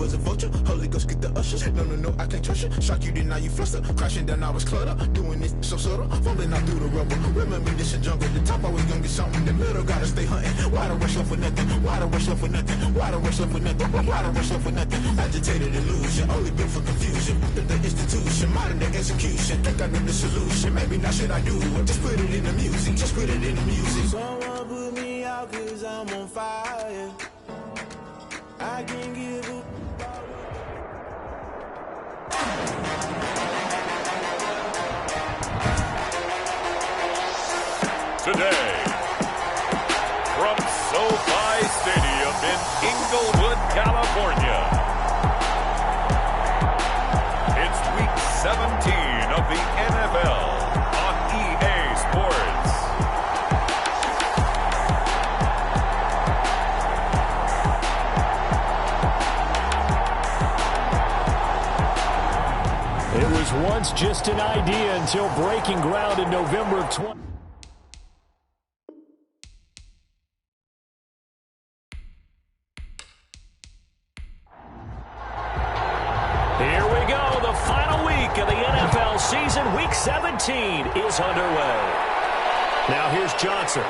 was a vulture. Holy Ghost get the ushers. No, I can't trust you. Shock you, then now you fluster. Crashing down, I was cluttered. Doing this so subtle. Falling out through the rubble. Remember this a jungle. The top always gonna get something. The middle gotta stay hunting. Why the rush up for nothing? Why the rush up for nothing? Why the rush up for nothing? Why the rush up for nothing? Agitated illusion. Only built for confusion. The institution. Modern day execution. Think I know the solution. Maybe not shit I do. Just put it in the music. Just put it in the music. Someone put me out 'cause I'm on fire. I can't give up. Today, from SoFi Stadium in Inglewood, California, it's Week 17 of the NFL on EA Sports. It was once just an idea until breaking ground in November of 20. Here we go. The final week of the NFL season. Week 17 is underway. Now here's Johnson.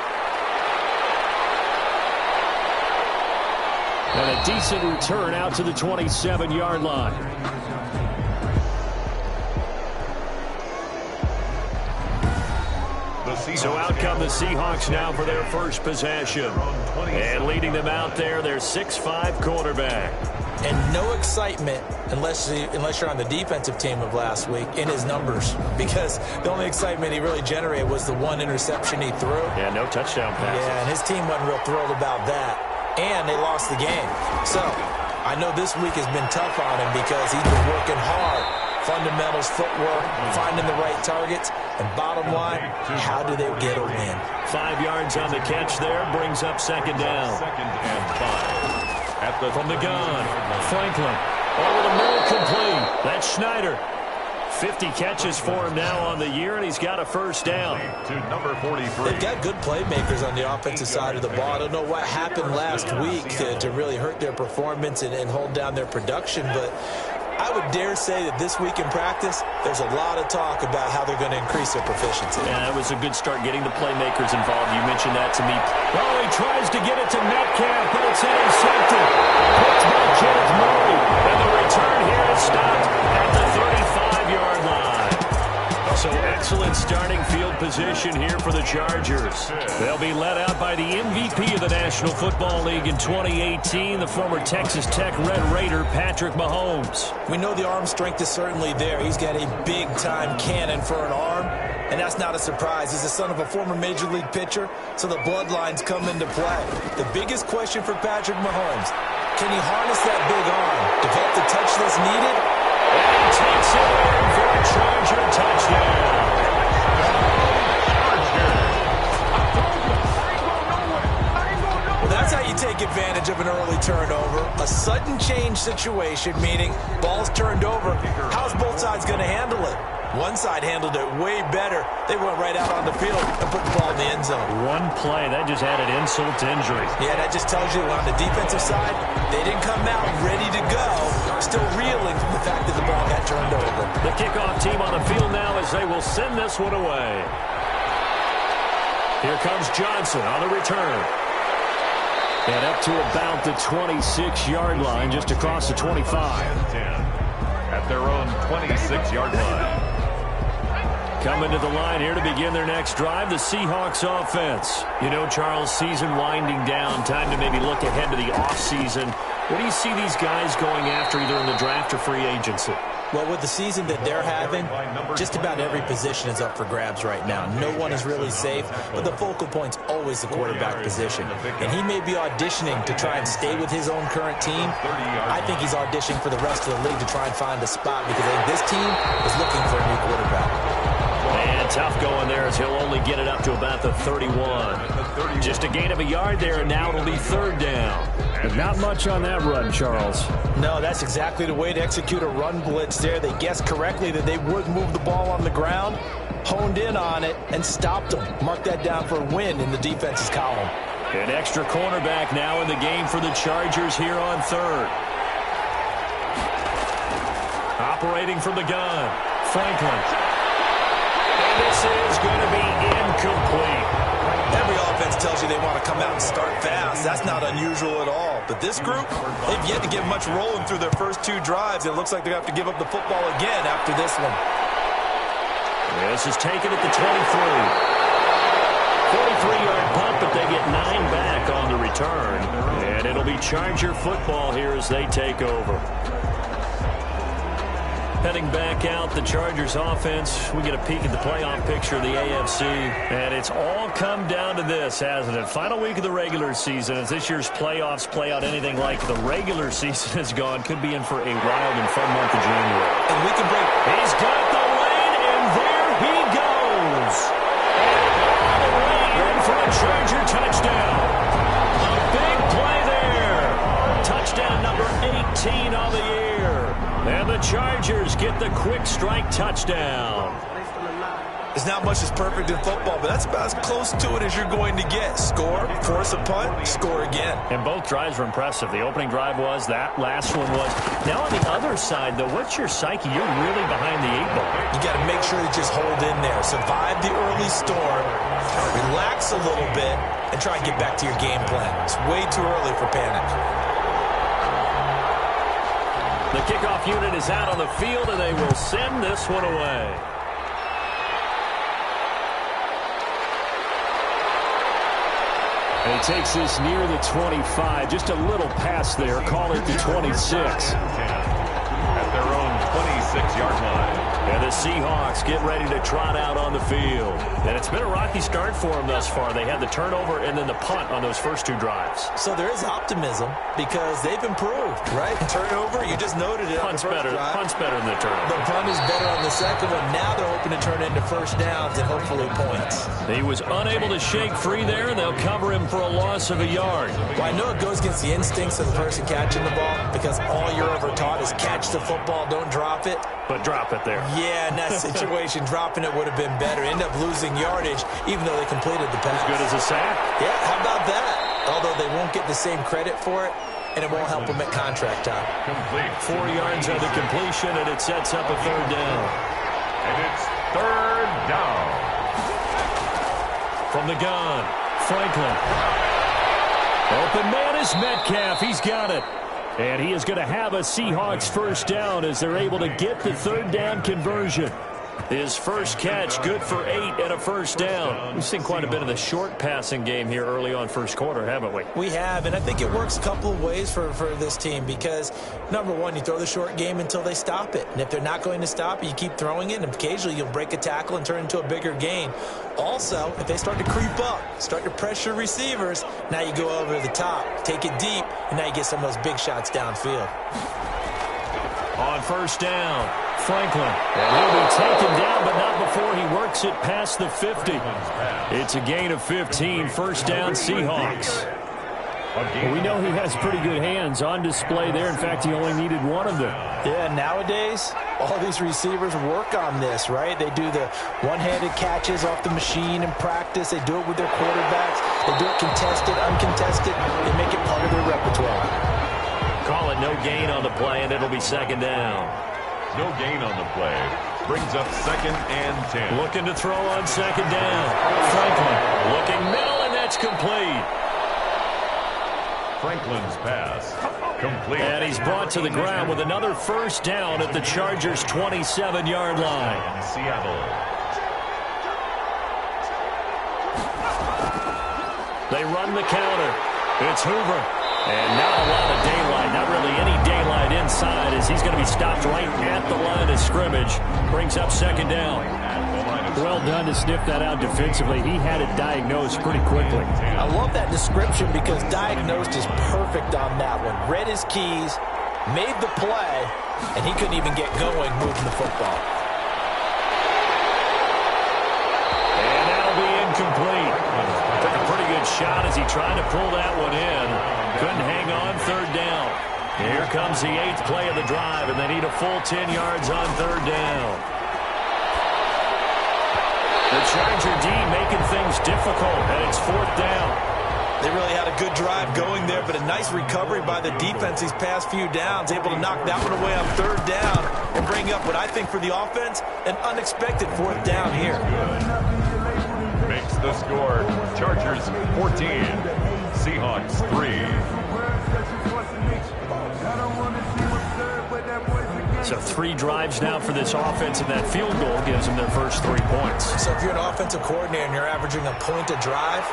And a decent return out to the 27-yard line. So out come the Seahawks now for their first possession. And leading them out there, their 6'5" quarterback. And no excitement unless you're on the defensive team of last week in his numbers, because the only excitement he really generated was the one interception he threw. Yeah, no touchdown passes. Yeah, and his team wasn't real thrilled about that. And they lost the game. So I know this week has been tough on him because he's been working hard. Fundamentals, footwork, finding the right targets. And bottom line, how do they get a win? 5 yards on the catch there, brings up second down. Second and 5. From the gun, Franklin. Over the middle, complete. That's Schneider. 50 catches for him now on the year, and he's got a first down. To number 43. They've got good playmakers on the offensive side of the ball. I don't know what happened last week to really hurt their performance and hold down their production, but I would dare say that this week in practice, there's a lot of talk about how they're going to increase their proficiency. Yeah, that was a good start getting the playmakers involved. You mentioned that to me. Oh, he tries to get it to Metcalf, but it's intercepted. Picked by Kenneth Murray. And the return here is stopped at the 35-yard line. So excellent starting field position here for the Chargers. They'll be led out by the MVP of the National Football League in 2018, the former Texas Tech Red Raider, Patrick Mahomes. We know the arm strength is certainly there. He's got a big-time cannon for an arm, and that's not a surprise. He's the son of a former Major League pitcher, so the bloodlines come into play. The biggest question for Patrick Mahomes, can he harness that big arm, develop the touch that's needed? And he takes it in for a Charger touchdown. Well, that's how you take advantage of an early turnover. A sudden change situation, meaning ball's turned over. How's both sides going to handle it? One side handled it way better. They went right out on the field and put the ball in the end zone. One play, that just added insult to injury. Yeah, that just tells you on the defensive side, they didn't come out ready to go. Still reeling from the fact that the ball got turned over. The kickoff team on the field now as they will send this one away. Here comes Johnson on the return. And up to about the 26-yard line, just across the 25. At their own 26-yard line. Coming to the line here to begin their next drive, the Seahawks offense. You know, Charles, season winding down, time to maybe look ahead to the offseason. What do you see these guys going after either in the draft or free agency? Well, with the season that they're having, just about every position is up for grabs right now. No one is really safe, but the focal point's always the quarterback position. And he may be auditioning to try and stay with his own current team. I think he's auditioning for the rest of the league to try and find a spot because I think this team is looking for a new quarterback. And tough going there as he'll only get it up to about the 31. Just a gain of a yard there, and now it'll be third down. But not much on that run, Charles. No, that's exactly the way to execute a run blitz there. They guessed correctly that they would move the ball on the ground, honed in on it, and stopped them. Mark that down for a win in the defense's column. An extra cornerback now in the game for the Chargers here on third. Operating from the gun, Franklin. And this is going to be incomplete. Every offense tells you they want to come out and start fast. That's not unusual at all. But this group, they've yet to get much rolling through their first 2 drives. It looks like they have to give up the football again after this one. This is taken at the 23. 43-yard punt, but they get 9 back on the return. And it'll be Charger football here as they take over. Heading back out, the Chargers offense. We get a peek at the playoff picture of the AFC. And it's all come down to this, hasn't it? Final week of the regular season. As this year's playoffs play out anything like the regular season has gone, could be in for a wild and fun month of January. And we can break. He's got the lane, and there he goes. And all the way in for a Charger touchdown. A big play there. Touchdown number 18 on the year. And the Chargers get the quick strike touchdown. There's not much that's perfect in football, but that's about as close to it as you're going to get. Score, force a punt, score again. And both drives were impressive. The opening drive was, that last one was. Now on the other side, though, what's your psyche? You're really behind the 8 ball. You got to make sure you just hold in there. Survive the early storm, relax a little bit, and try and get back to your game plan. It's way too early for panic. The kickoff unit is out on the field, and they will send this one away. And he takes this near the 25. Just a little pass there. Call it the 26. At their own 26-yard line. And the Seahawks get ready to trot out on the field. And it's been a rocky start for them thus far. They had the turnover and then the punt on those first 2 drives. So there is optimism because they've improved, right? Turnover, you just noted it. Punt's better than the turnover. The punt is better on the second one. Now they're hoping to turn it into first downs and hopefully points. He was unable to shake free there, and they'll cover him for a loss of a yard. Well, I know it goes against the instincts of the person catching the ball because all you're ever taught is catch the football, don't drop it. But drop it there. Yeah, in that situation, dropping it would have been better. End up losing yardage, even though they completed the pass. As good as a sack. Yeah, how about that? Although they won't get the same credit for it, and it won't help them at contract time. Complete. 4 yards on the completion, and it sets up a third down. And it's third down. From the gun, Franklin. Open man is Metcalf. He's got it. And he is going to have a Seahawks first down as they're able to get the third down conversion. His first catch, good for 8 and a first down. We've seen quite a bit of the short passing game here early on first quarter, haven't we? We have, and I think it works a couple of ways for this team because, number one, you throw the short game until they stop it. And if they're not going to stop it, you keep throwing it, and occasionally you'll break a tackle and turn it into a bigger gain. Also, if they start to creep up, start to pressure receivers, now you go over the top, take it deep, and now you get some of those big shots downfield. On first down, Franklin. And he'll be taken down, but not before he works it past the 50. It's a gain of 15, first down Seahawks. Well, we know he has pretty good hands on display there. In fact, he only needed one of them. Yeah, nowadays, all these receivers work on this, right? They do the one-handed catches off the machine in practice. They do it with their quarterbacks. They do it contested, uncontested. They make it part of their repertoire. Call it no gain on the play, and it'll be second down. No gain on the play. Brings up 2nd and 10. Looking to throw on second down. Franklin looking middle, and that's complete. Franklin's pass. Complete. And he's brought to the ground with another first down at the Chargers' 27-yard line. Seattle. They run the counter. It's Hoover. And not a lot of daylight, not really any daylight inside as he's going to be stopped right at the line of scrimmage. Brings up second down. Well done to sniff that out defensively. He had it diagnosed pretty quickly. I love that description because diagnosed is perfect on that one. Read his keys, made the play, and he couldn't even get going moving the football. And that'll be incomplete. Took a pretty good shot as he tried to pull that one in. Couldn't hang on, third down. Here comes the 8th play of the drive, and they need a full 10 yards on third down. The Charger D making things difficult, and it's fourth down. They really had a good drive going there, but a nice recovery by the defense these past few downs, able to knock that one away on third down and bring up what I think for the offense, an unexpected fourth down here. Makes the score Chargers 14, Seahawks 3. So 3 drives now for this offense, and that field goal gives them their first 3 points. So if you're an offensive coordinator and you're averaging a point a drive,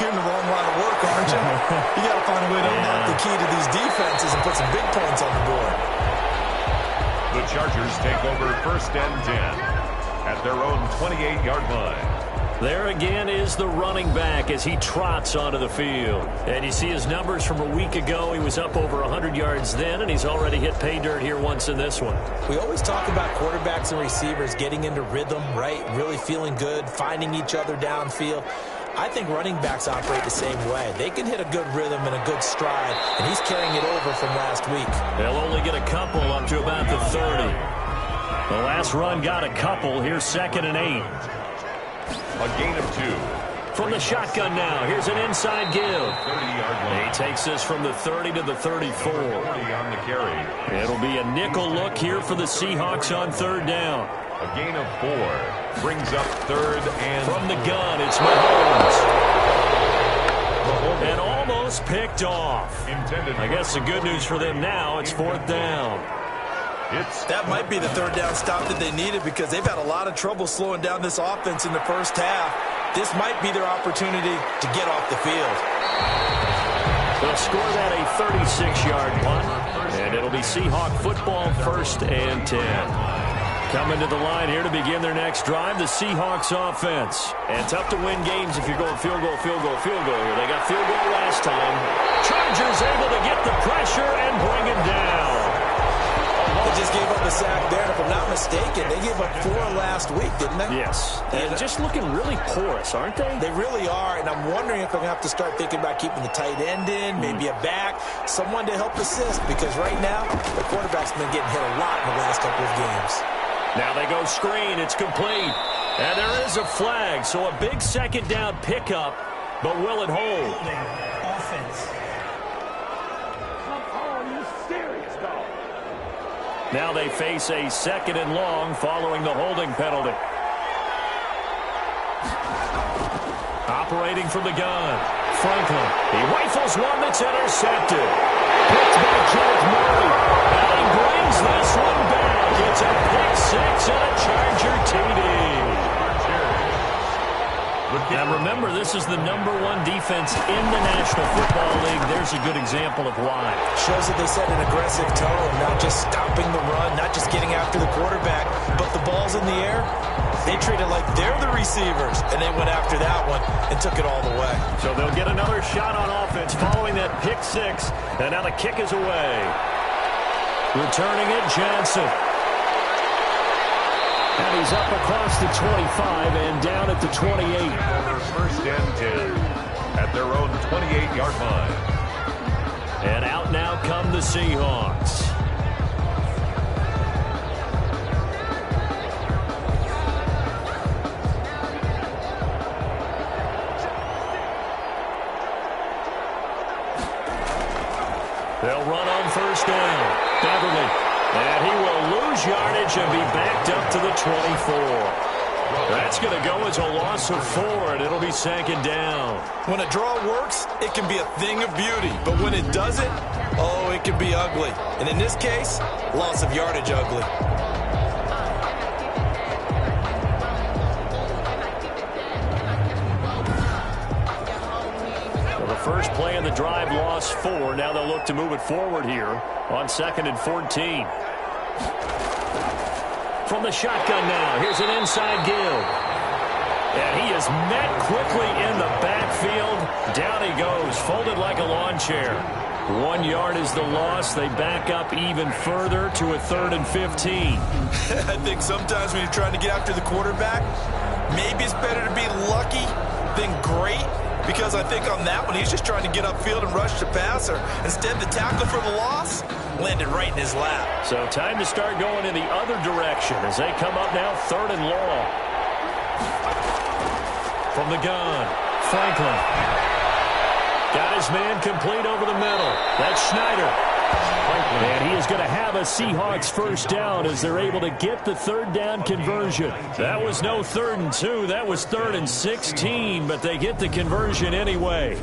you're in the wrong line of work, aren't you? You got to find a way to unlock the key to these defenses and put some big points on the board. The Chargers take over 1st and 10 at their own 28-yard line. There again is the running back as he trots onto the field. And you see his numbers from a week ago. He was up over 100 yards then, and he's already hit pay dirt here once in this one. We always talk about quarterbacks and receivers getting into rhythm, right? Really feeling good, finding each other downfield. I think running backs operate the same way. They can hit a good rhythm and a good stride, and he's carrying it over from last week. They'll only get a couple up to about the 30. The last run got a couple. Here's 2nd and 8. A gain of 2. From the shotgun now, here's an inside give. 30-yard line. He takes this from the 30 to the 34. 40 on the carry. It'll be a nickel look here for the Seahawks on third down. A gain of 4 brings up 3rd and from the gun, it's Mahomes. And almost picked off. I guess the good news for them now, it's 4th down. That might be the 3rd down stop that they needed because they've had a lot of trouble slowing down this offense in the first half. This might be their opportunity to get off the field. They'll score that a 36-yard punt, and it'll be Seahawk football 1st and 10. Coming to the line here to begin their next drive, the Seahawks offense. And tough to win games if you're going field goal, field goal, field goal here. They got field goal last time. Chargers able to get the pressure and bring him down. They just gave up a sack there, and if I'm not mistaken, they gave up 4 last week, didn't they? Yes. And just looking really porous, aren't they? They really are, and I'm wondering if I'm going to have to start thinking about keeping the tight end in, maybe a back, someone to help assist, because right now, the quarterback's been getting hit a lot in the last couple of games. Now they go screen. It's complete. And there is a flag, so a big 2nd down pickup, but will it hold? Offense. Now they face a 2nd and long following the holding penalty. Operating from the gun, Franklin. He rifles one that's intercepted. Picked by Jared Murray. And he brings this one back. It's a pick 6 and a Charger TD. Now remember, this is the #1 defense in the National Football League. There's a good example of why. Shows that they set an aggressive tone, not just stopping the run, not just getting after the quarterback, but the ball's in the air. They treat it like they're the receivers, and they went after that one and took it all the way. So they'll get another shot on offense following that pick 6, and now the kick is away. Returning it, Johnson. And he's up across the 25 and down at the 28. 1st and 10 at their own 28-yard line. And out now come the Seahawks. They'll run on 1st down. Beverly. And he will lose yardage and be backed up to the 24. That's going to go as a loss of 4, and it'll be 2nd down. When a draw works, it can be a thing of beauty. But when it doesn't, oh, it can be ugly. And in this case, loss of yardage ugly. Well, the first play of the drive lost 4. Now they'll look to move it forward here on 2nd and 14. From the shotgun now, here's an inside give. And he is met quickly in the backfield. Down he goes, folded like a lawn chair. 1 yard is the loss. They back up even further to a 3rd and 15. I think sometimes when you're trying to get after the quarterback, maybe it's better to be lucky than great. Because I think on that one, he's just trying to get upfield and rush the passer. Instead, the tackle for the loss landed right in his lap. So time to start going in the other direction as they come up now 3rd and long. From the gun, Franklin. Got his man complete over the middle. That's Schneider. And he is going to have a Seahawks first down as they're able to get the third down conversion. That was no 3rd and 2. That was 3rd and 16, but they get the conversion anyway.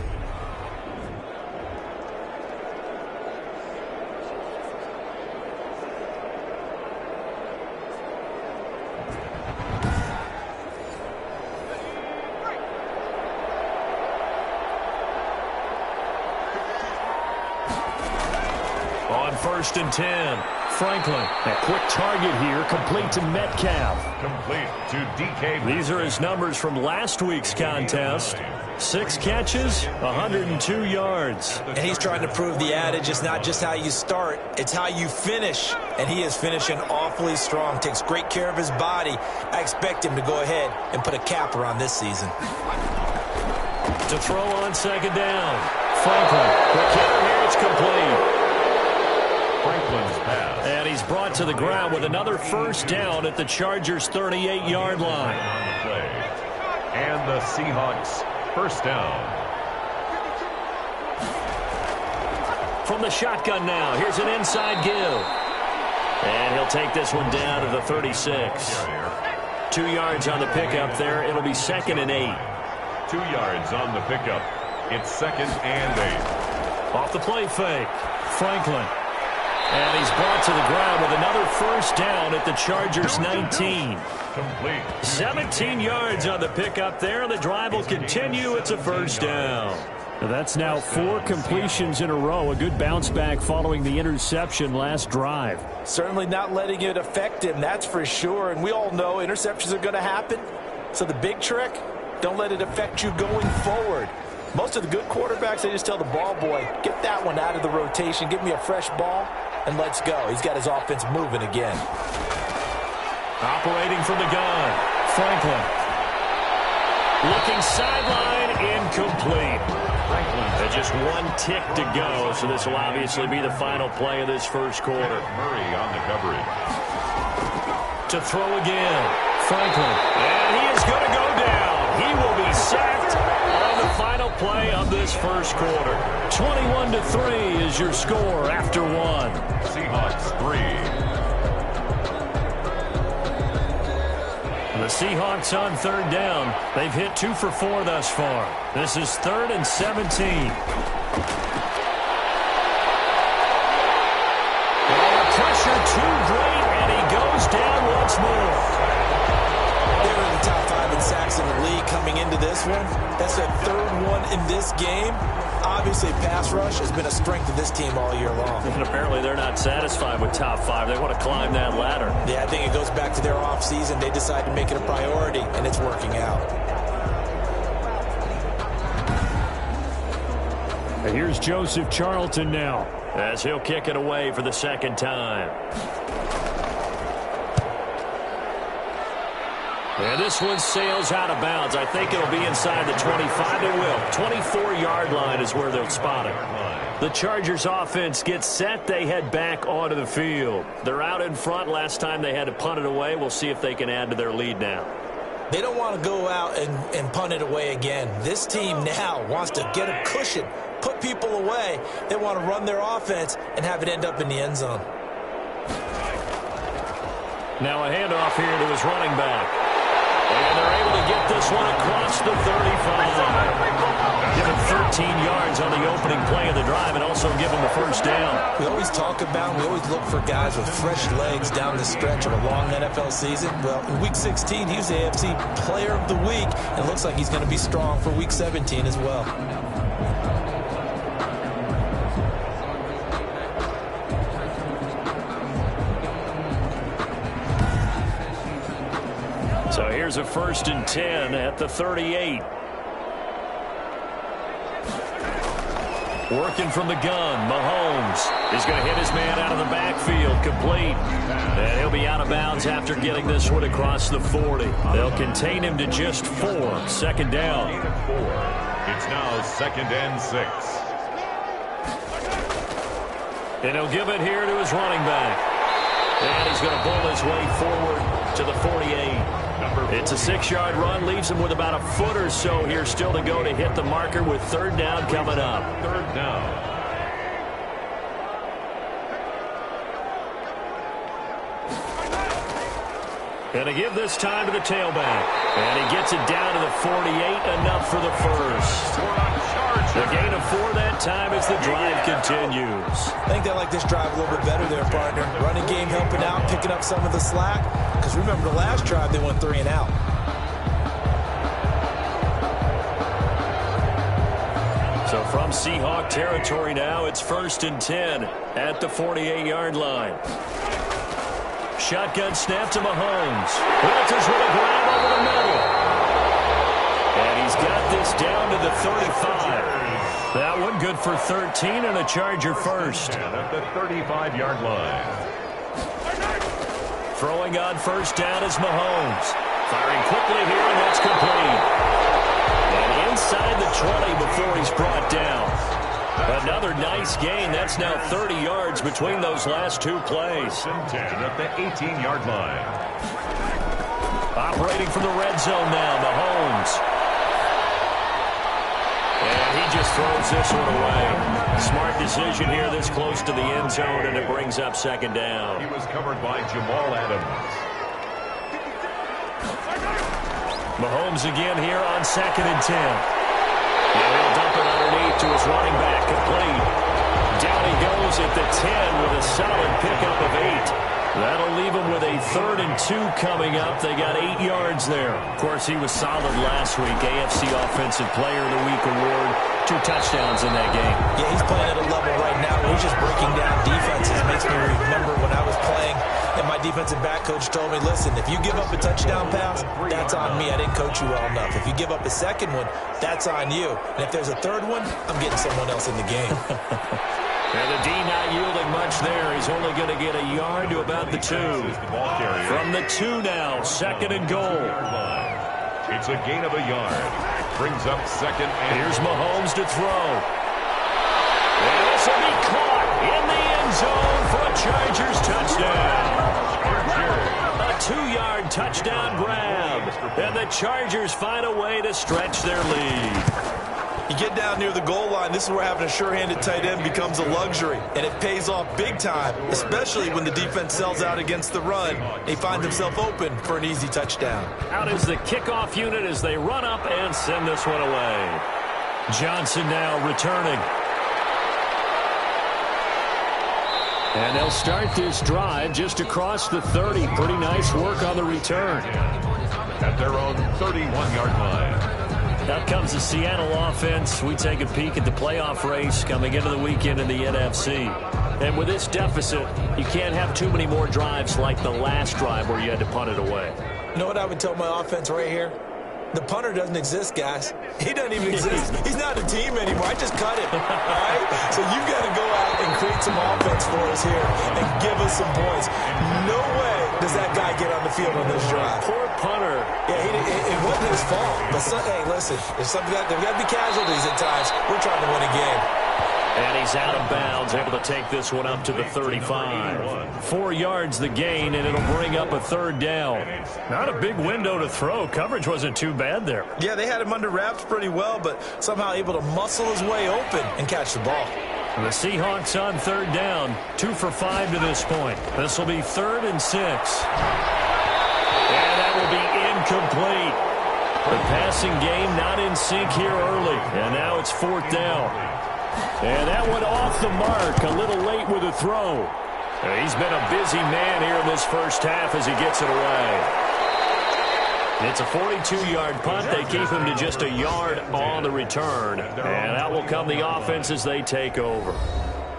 On 1st and 10, Franklin, a quick target here, complete to Metcalf. Complete to DK. These are his numbers from last week's contest. 6 catches, 102 yards. And he's trying to prove the adage, it's not just how you start, it's how you finish. And he is finishing awfully strong, takes great care of his body. I expect him to go ahead and put a capper on this season. To throw on 2nd down, Franklin. The kicker here is complete. Franklin's pass. And he's brought to the ground with another first down at the Chargers' 38-yard line. On the play. And the Seahawks first down. From the shotgun now, here's an inside give. And he'll take this one down to the 36. 2 yards on the pickup there. It'll be 2nd and 8. 2 yards on the pickup. It's 2nd and 8. Off the play fake, Franklin. And he's brought to the ground with another first down at the Chargers' 19. Complete. 17 yards on the pickup there. The drive will continue. It's a first down. That's now 4 completions in a row. A good bounce back following the interception last drive. Certainly not letting it affect him, that's for sure. And we all know interceptions are going to happen. So the big trick, don't let it affect you going forward. Most of the good quarterbacks, they just tell the ball boy, get that one out of the rotation, give me a fresh ball, and let's go. He's got his offense moving again. Operating from the gun, Franklin. Looking sideline, incomplete. Franklin, just 1 tick to go, so this will obviously be the final play of this first quarter. Murray on the coverage. To throw again, Franklin. And he is going to go down. He will be sacked on the final play of this first quarter. 21-3 is your score after 1. Seahawks 3. The Seahawks on 3rd down. They've hit 2 for 4 thus far. This is 3rd and 17. Pressure too great, and he goes down once more. They were in the top 5 in sacks in the league coming into this one. That's their 3rd one in this game. Obviously, pass rush has been a strength of this team all year long. And apparently they're not satisfied with top 5. They want to climb that ladder. Yeah, I think it goes back to their offseason. They decided to make it a priority, and it's working out. And here's Joseph Charlton now, as he'll kick it away for the 2nd time. And this one sails out of bounds. I think it'll be inside the 25. It will. 24-yard line is where they'll spot it. The Chargers offense gets set. They head back onto the field. They're out in front. Last time they had to punt it away. We'll see if they can add to their lead now. They don't want to go out and punt it away again. This team now wants to get a cushion, put people away. They want to run their offense and have it end up in the end zone. Now a handoff here to his running back. And they're able to get this one across the 35. Give him 13 yards on the opening play of the drive and also give him the first down. We always talk about, we always look for guys with fresh legs down the stretch of a long NFL season. Well, in Week 16, he was the AFC Player of the Week, and it looks like he's going to be strong for Week 17 as well. So here's a 1st and 10 at the 38. Working from the gun, Mahomes is going to hit his man out of the backfield, complete. And he'll be out of bounds after getting this one across the 40. They'll contain him to just 4. 2nd down. It's now 2nd and 6. And he'll give it here to his running back. And he's going to pull his way forward to to the 48. It's a 6-yard run, leaves him with about a foot or so here still to go to hit the marker with third down coming up. Third down. And to give this time to the tailback. And he gets it down to the 48, enough for the first. The gain of 4 that time as the drive continues. I think they like this drive a little bit better there, partner. Running game helping out, picking up some of the slack. Because remember the last drive, they went 3 and out. So from Seahawk territory now, it's 1st and 10 at the 48-yard line. Shotgun snap to Mahomes. Walters with a grab over the middle. And he's got this down to the 35. That one good for 13 and a Charger first. At the 35-yard line. Throwing on first down is Mahomes. Firing quickly here, and that's complete. And inside the 20 before he's brought down. Another nice gain. That's now 30 yards between those last 2 plays. 10 at the 18-yard line. Operating from the red zone now, Mahomes. And he just throws this one away. Smart decision here this close to the end zone, and it brings up 2nd down. He was covered by Jamal Adams. Mahomes again here on 2nd and 10. And he'll dump it underneath to his running back, complete. Down he goes at the 10 with a solid pickup of 8. That'll leave him with a 3rd and 2 coming up. They got 8 yards there. Of course, he was solid last week. AFC Offensive Player of the Week award. 2 touchdowns in that game. Yeah, he's playing at a level right now where he's just breaking down defenses. Makes me remember when I was playing and my defensive back coach told me, listen, if you give up a touchdown pass, that's on me. I didn't coach you well enough. If you give up a second one, that's on you. And if there's a third one, I'm getting someone else in the game. And the D not yielding much there. He's only going to get a yard to about the 2. From the 2 now, 2nd and goal. It's a gain of a yard. Brings up 2nd and... Here's Mahomes to throw. And this will be caught in the end zone for a Chargers touchdown. A 2-yard touchdown grab. And the Chargers find a way to stretch their lead. You get down near the goal line, this is where having a sure-handed tight end becomes a luxury. And it pays off big time, especially when the defense sells out against the run. He finds himself open for an easy touchdown. Out is the kickoff unit as they run up and send this one away. Johnson now returning. And they'll start this drive just across the 30. Pretty nice work on the return. At their own 31-yard line. Out comes the Seattle offense. We take a peek at the playoff race coming into the weekend in the NFC. And with this deficit, you can't have too many more drives like the last drive where you had to punt it away. You know what I would tell my offense right here? The punter doesn't exist, guys. He doesn't even exist. He's not a team anymore. I just cut him. All right? So you've got to go out and create some offense for us here and give us some points. No way does that guy get on the field on this drive. Poor punter. Yeah, it wasn't his fault. But, hey, listen, there's got to be casualties at times. We're trying to win a game. And he's out of bounds, able to take this one up to the 35. 4 yards the gain, and it'll bring up a 3rd down. Not a big window to throw. Coverage wasn't too bad there. Yeah, they had him under wraps pretty well, but somehow able to muscle his way open and catch the ball. The Seahawks on 3rd down, 2 for 5 to this point. This will be 3rd and 6. And that will be incomplete. The passing game not in sync here early, and now it's 4th down. And that one off the mark, a little late with a throw. He's been a busy man here in this first half as he gets it away. It's a 42-yard punt. They keep him to just a yard on the return. And out will come the offense as they take over.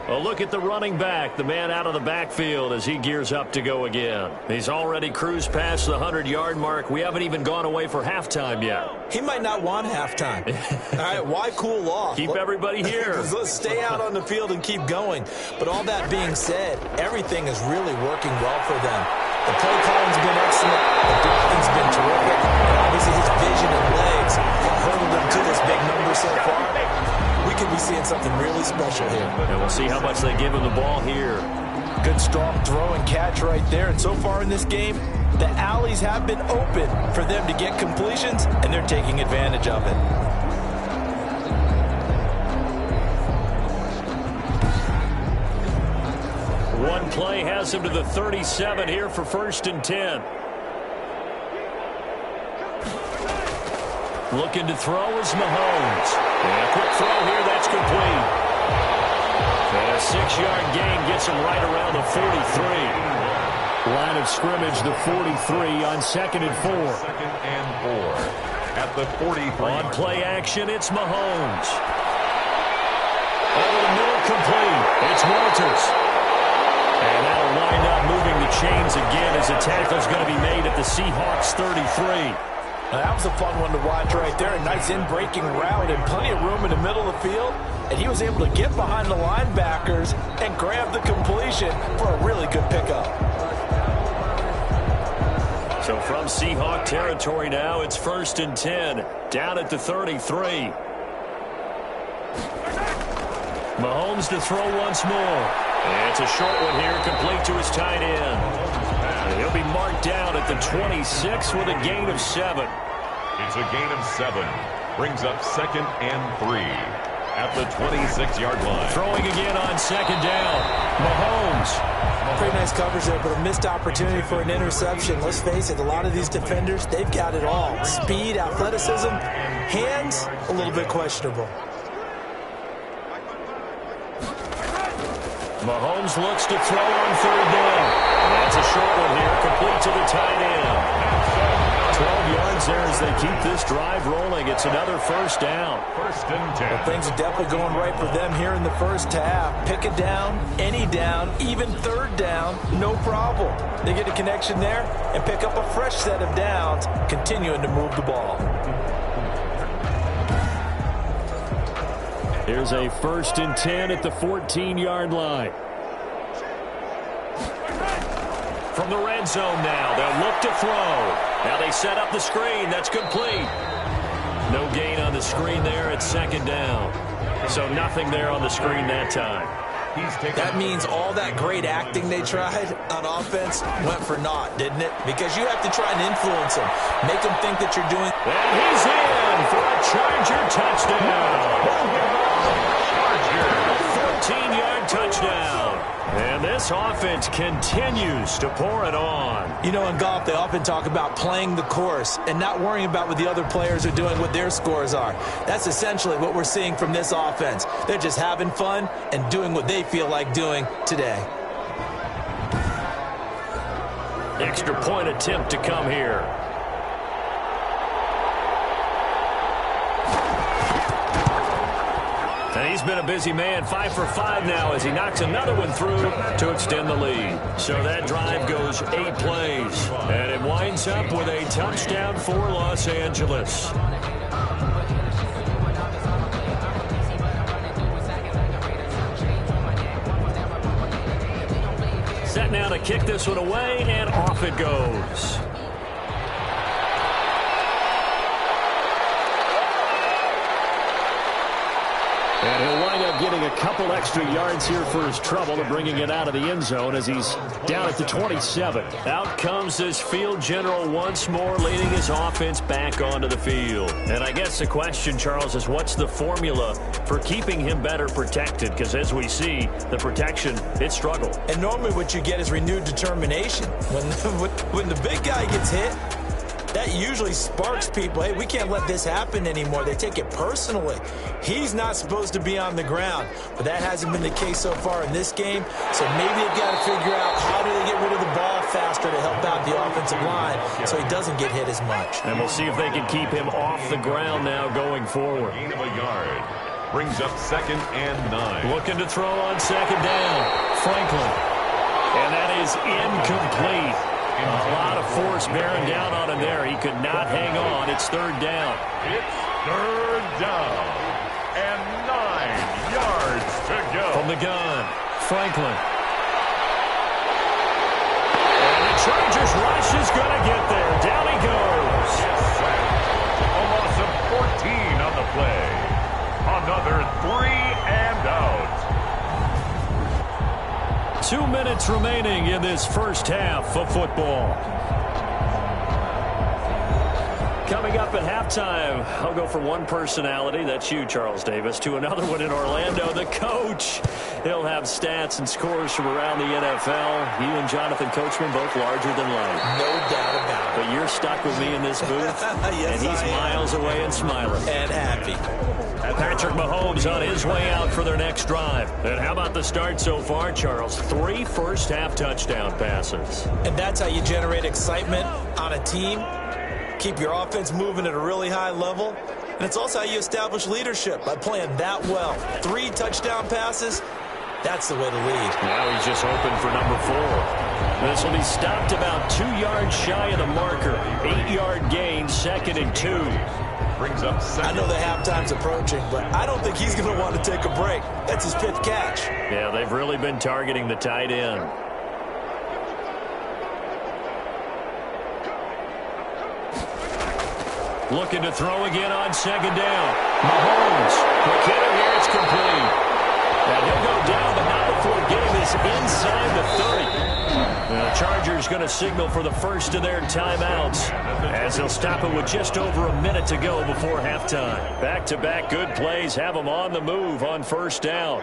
A look at the running back, the man out of the backfield as he gears up to go again. He's already cruised past the 100-yard mark. We haven't even gone away for halftime yet. He might not want halftime. All right, why cool off? Keep everybody here. Let's stay out on the field and keep going. But all that being said, everything is really working well for them. The play calling's been excellent. The blocking's been terrific. And obviously his vision and legs have hurdled them to this big number so far. We could be seeing something really special here. And we'll see how much they give him the ball here. Good strong throw and catch right there. And so far in this game, The alleys have been open for them to get completions, and they're taking advantage of it. One play has him to the 37 here for 1st and 10. Looking to throw is Mahomes. And a quick throw here, that's complete. And a 6-yard gain gets him right around the 43. Line of scrimmage, the 43 on 2nd and 4. 2nd and 4 at the 43. On play action, it's Mahomes. Over the middle, complete. It's Walters. And that'll wind up moving the chains again as a tackle's going to be made at the Seahawks 33. Now, that was a fun one to watch right there. A nice in-breaking route and plenty of room in the middle of the field. And he was able to get behind the linebackers and grab the completion for a really good pickup. So from Seahawk territory now, it's 1st and 10. Down at the 33. Mahomes to throw once more. And it's a short one here, complete to his tight end. And he'll be marked down at the 26 with a gain of 7. It's a gain of 7. Brings up 2nd and 3 at the 26-yard line. Throwing again on 2nd down. Mahomes. Pretty nice coverage there, but a missed opportunity for an interception. Let's face it, a lot of these defenders, they've got it all. Speed, athleticism, hands, a little bit questionable. Mahomes looks to throw on 3rd down. That's a short one here, complete to the tight end. 12 yards there as they keep this drive rolling. It's another 1st down. 1st and 10. Well, things are definitely going right for them here in the first half. Pick a down, any down, even 3rd down, no problem. They get a connection there and pick up a fresh set of downs, continuing to move the ball. Here's a 1st and 10 at the 14-yard line. From the red zone now, they'll look to throw. Now they set up the screen. That's complete. No gain on the screen there at 2nd down. So nothing there on the screen that time. That means all that great acting they tried on offense went for naught, didn't it? Because you have to try and influence them. Make them think that you're doing... And he's in for a Charger touchdown. 14-yard touchdown. And this offense continues to pour it on. You know, in golf, they often talk about playing the course and not worrying about what the other players are doing, what their scores are. That's essentially what we're seeing from this offense. They're just having fun and doing what they feel like doing today. Extra point attempt to come here. And he's been a busy man, 5 for 5 now as he knocks another one through to extend the lead. So that drive goes 8 plays. And it winds up with a touchdown for Los Angeles. Set now to kick this one away, and off it goes. And he'll wind up getting a couple extra yards here for his trouble and bringing it out of the end zone as he's down at the 27. Out comes this field general once more, leading his offense back onto the field. And I guess the question, Charles, is what's the formula for keeping him better protected? Because as we see, the protection, it struggled. And normally what you get is renewed determination. When the big guy gets hit, that usually sparks people. Hey, we can't let this happen anymore. They take it personally. He's not supposed to be on the ground, but that hasn't been the case so far in this game. So maybe they've got to figure out how do they get rid of the ball faster to help out the offensive line so he doesn't get hit as much. And we'll see if they can keep him off the ground now going forward. Gain of a yard. Brings up 2nd and 9. Looking to throw on 2nd down. Franklin. And that is incomplete. A lot of force bearing down on him there. He could not hang on. It's 3rd down. It's 3rd down. And 9 yards to go. From the gun, Franklin. And the Chargers rush is going to get there. Down he goes. A loss of 14 on the play. Another 3 and out. 2 minutes remaining in this first half of football. Coming up at halftime, I'll go from one personality, that's you, Charles Davis, to another one in Orlando, the coach. He'll have stats and scores from around the NFL. He and Jonathan Coachman both larger than life. No doubt about it. But you're stuck with me in this booth, yes, and he's miles away and smiling. And happy. And Patrick Mahomes on his way out for their next drive. And how about the start so far, Charles? 3 first-half touchdown passes. And that's how you generate excitement on a team. Keep your offense moving at a really high level. And it's also how you establish leadership, by playing that well. 3 touchdown passes, that's the way to lead. Now he's just hoping for number 4. This will be stopped about 2 yards shy of the marker. 8-yard gain, 2nd and 2. Brings up second. I know the halftime's approaching, but I don't think he's going to want to take a break. That's his 5th catch. Yeah, they've really been targeting the tight end. Looking to throw again on 2nd down. Mahomes. McKinnon here, it's complete. And he'll go down, but not before getting this inside the 30. The Chargers going to signal for the first of their timeouts as they'll stop it with just over a minute to go before halftime. Back-to-back good plays have them on the move on 1st down.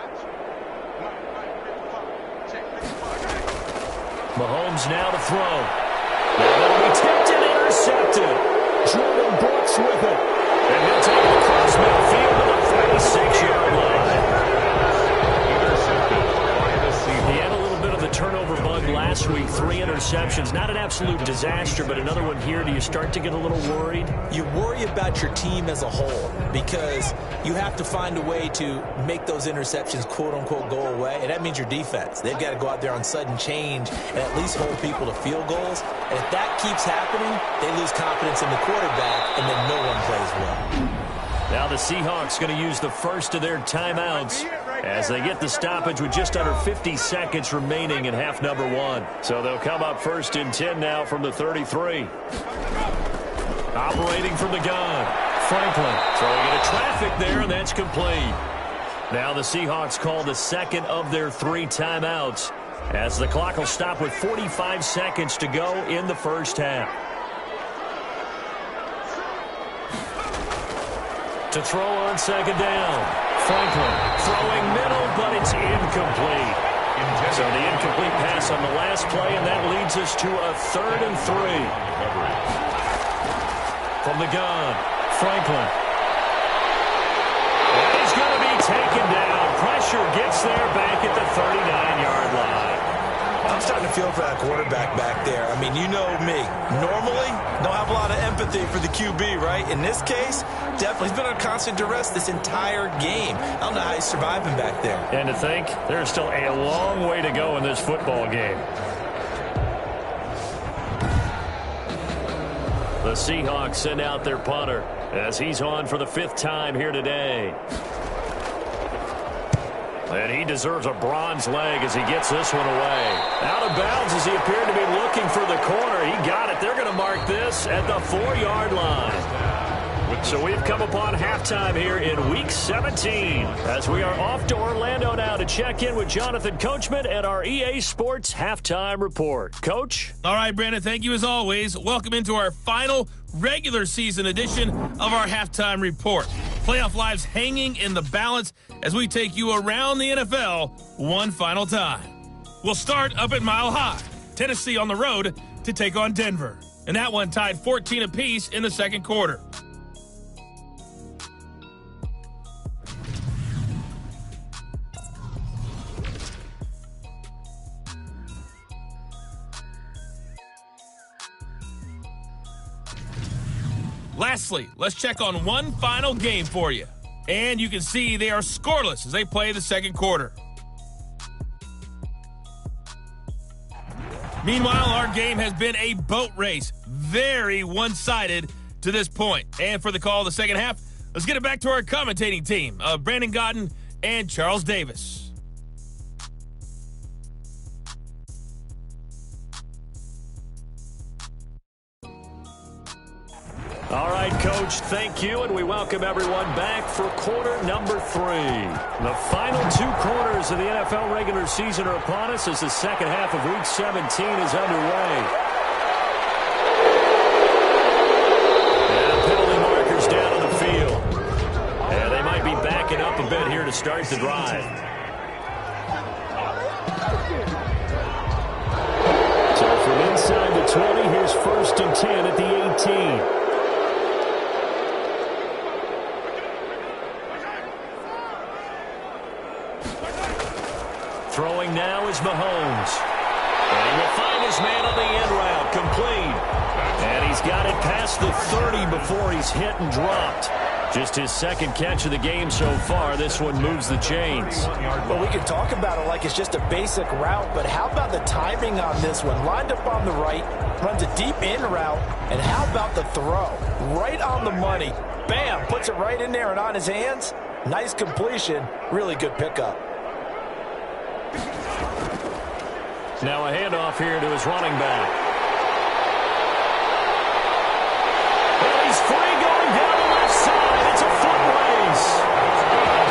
Mahomes now to throw. And that'll be tipped and intercepted. Jordan Brooks with it. And he'll take it across midfield to the 36-yard line. He had a little bit of the turnover bug last week. 3 interceptions. Not an absolute disaster, but another one here. Do you start to get a little worried? You worry about your team as a whole because you have to find a way to make those interceptions, quote-unquote, go away. And that means your defense. They've got to go out there on sudden change and at least hold people to field goals. And if that keeps happening, they lose confidence in the quarterback, and then no one plays well. Now the Seahawks going to use the first of their timeouts as they get the stoppage with just under 50 seconds remaining in half number 1. So they'll come up 1st and 10 now from the 33. Operating from the gun. Franklin throwing into traffic there, and that's complete. Now the Seahawks call the 2nd of their 3 timeouts as the clock will stop with 45 seconds to go in the first half. To throw on 2nd down. Franklin throwing middle, but it's incomplete. So the incomplete pass on the last play, and that leads us to a 3rd and 3. From the gun, Franklin. And he's going to be taken down. Pressure gets there back at the 39-yard line. I'm starting to feel for that quarterback back there. I mean, you know me. Normally, don't have a lot of empathy for the QB, right? In this case, definitely. He's been under constant duress this entire game. I don't know how he's surviving back there. And to think, there's still a long way to go in this football game. The Seahawks send out their punter as he's on for the 5th time here today. And he deserves a bronze leg as he gets this one away. Out of bounds as he appeared to be looking for the corner. He got it. They're going to mark this at the 4-yard line. So we've come upon halftime here in Week 17 as we are off to Orlando now to check in with Jonathan Coachman and our EA Sports Halftime Report. Coach? All right, Brandon, thank you as always. Welcome into our final regular season edition of our Halftime Report. Playoff lives hanging in the balance as we take you around the NFL one final time. We'll start up at Mile High. Tennessee on the road to take on Denver. And that one tied 14 apiece in the 2nd quarter. Lastly, let's check on one final game for you. And you can see they are scoreless as they play the 2nd quarter. Meanwhile, our game has been a boat race. Very one-sided to this point. And for the call of the 2nd half, let's get it back to our commentating team of Brandon Godden and Charles Davis. All right, Coach, thank you, and we welcome everyone back for quarter number 3. The final 2 quarters of the NFL regular season are upon us as the 2nd half of Week 17 is underway. And start the drive. So from inside the 20, here's 1st and 10 at the 18. Throwing now is Mahomes. And he will find his man on the end route, complete. And he's got it past the 30 before he's hit and dropped. Just his second catch of the game so far. This one moves the chains. Well, we can talk about it like it's just a basic route, but how about the timing on this one? Lined up on the right, runs a deep in route, and how about the throw? Right on the money. Bam, puts it right in there and on his hands. Nice completion, really good pickup. Now a handoff here to his running back. Well, he's free going down the left side. It's a foot race.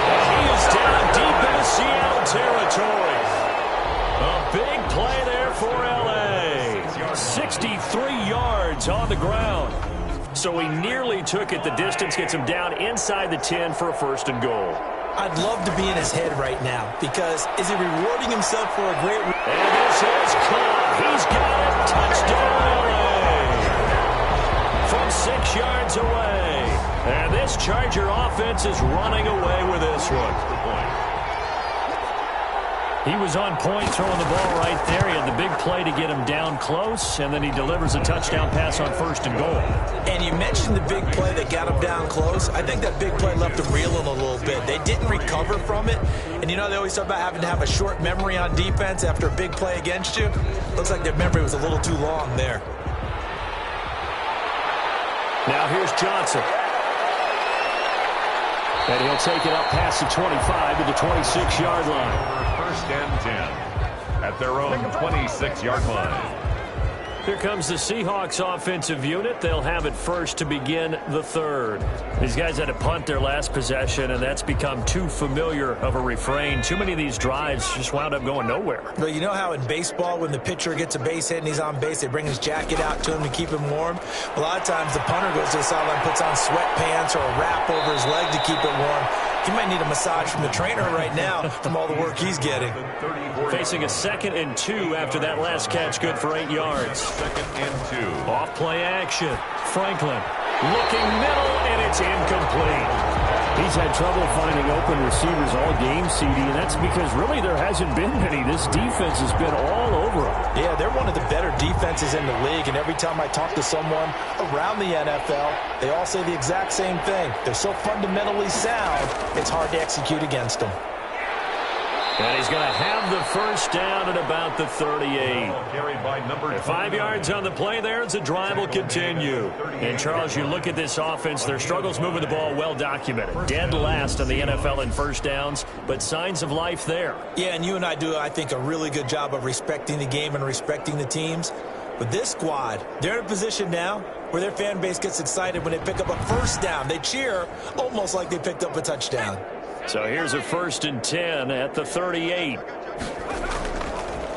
And he is down deep into Seattle territory. A big play there for L.A. 63 yards on the ground. So he nearly took it the distance, gets him down inside the 10 for a 1st and goal. I'd love to be in his head right now because is he rewarding himself for a great... And this is caught. He's got it. Touchdown, LA. From 6 yards away. And this Charger offense is running away with this one. He was on point throwing the ball right there. He had the big play to get him down close, and then he delivers a touchdown pass on 1st and goal. And you mentioned the big play that got him down close. I think that big play left him reeling a little bit. They didn't recover from it. And you know, they always talk about having to have a short memory on defense after a big play against you. Looks like their memory was a little too long there. Now here's Johnson. And he'll take it up past the 25 to the 26-yard line. 1st and 10 at their own 26-yard line. Here comes the Seahawks offensive unit. They'll have it first to begin the 3rd. These guys had to punt their last possession, and that's become too familiar of a refrain. Too many of these drives just wound up going nowhere. But you know how in baseball, when the pitcher gets a base hit and he's on base, they bring his jacket out to him to keep him warm? A lot of times the punter goes to the sideline, puts on sweatpants or a wrap over his leg to keep it warm. He might need a massage from the trainer right now from all the work he's getting. Facing a 2nd and 2 after that last catch, good for 8 yards. 2nd and 2. Off play action. Franklin looking middle, and it's incomplete. He's had trouble finding open receivers all game, CD, and that's because really there hasn't been many. This defense has been all over him. Yeah, they're one of the better defenses in the league, and every time I talk to someone around the NFL, they all say the exact same thing. They're so fundamentally sound, it's hard to execute against them. And he's going to have the 1st down at about the 38. Carried by number 5 yards on the play there as the drive will continue. And, Charles, you look at this offense, their struggles moving the ball well documented. Dead last in the NFL in 1st downs, but signs of life there. Yeah, and you and I do, I think, a really good job of respecting the game and respecting the teams. But this squad, they're in a position now where their fan base gets excited when they pick up a 1st down. They cheer almost like they picked up a touchdown. So here's a 1st and 10 at the 38.